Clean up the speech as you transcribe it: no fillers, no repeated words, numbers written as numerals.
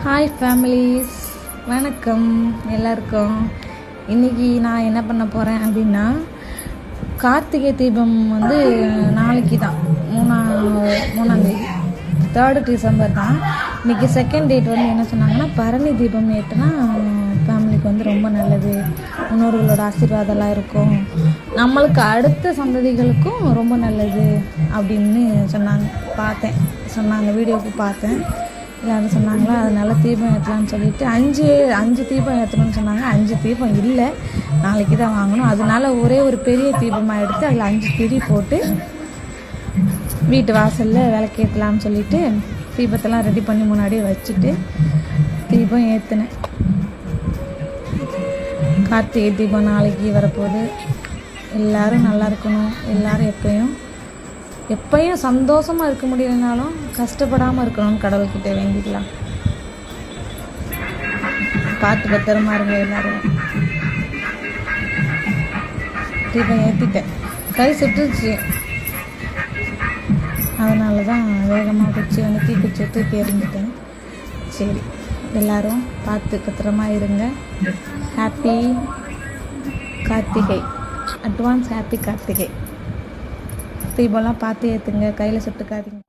Hi families, வணக்கம் எல்லாருக்கும். இன்றைக்கி நான் என்ன பண்ண போகிறேன் அப்படின்னா, கார்த்திகை தீபம் நாளைக்கு தான் 3ஆம் தேதி, 3 டிசம்பர் தான். இன்றைக்கி செகண்ட் டேட் என்ன சொன்னாங்கன்னா, பரணி தீபம் ஏற்றுனா ஃபேமிலிக்கு ரொம்ப நல்லது, முன்னோர்களோட ஆசீர்வாதம்லாம் இருக்கும், நம்மளுக்கு அடுத்த சந்ததிகளுக்கும் ரொம்ப நல்லது அப்படின்னு சொன்னாங்க. வீடியோவுக்கு பார்த்தேன், எல்லோரும் சொன்னாங்களா, அதனால் தீபம் ஏற்றலான்னு சொல்லிட்டு அஞ்சு தீபம் ஏற்றணும்னு சொன்னாங்க. 5 தீபம் இல்லை, நாளைக்கு தான் வாங்கணும். அதனால ஒரே ஒரு பெரிய தீபமாக எடுத்து அதில் 5 திரி போட்டு வீட்டு வாசலில் விளக்கேற்றலான்னு சொல்லிட்டு தீபத்தெல்லாம் ரெடி பண்ணி முன்னாடியே வச்சுட்டு தீபம் ஏற்றினேன். கார்த்திகை தீபம் நாளைக்கு வரப்போகுது. எல்லோரும் நல்லா இருக்கணும். எல்லோரும் எப்பயும் சந்தோஷமாக இருக்க முடியலனாலும் கஷ்டப்படாமல் இருக்கணும்னு கடவுள்கிட்ட வேண்டிக்கலாம். பார்த்து பத்திரமா இருங்க எல்லாரும். தீபம் ஏற்றிட்டேன், கை சுட்டுச்சு, அதனால தான் வேகமாக தீக்குச்சி தூக்கி எறிஞ்சிட்டேன். சரி, எல்லோரும் பார்த்து பத்திரமா இருங்க. Happy Karthigai, advance happy Karthigai. தீபம்லாம் பார்த்து ஏற்றுங்க, கையில் சுட்டுக்காதீங்க.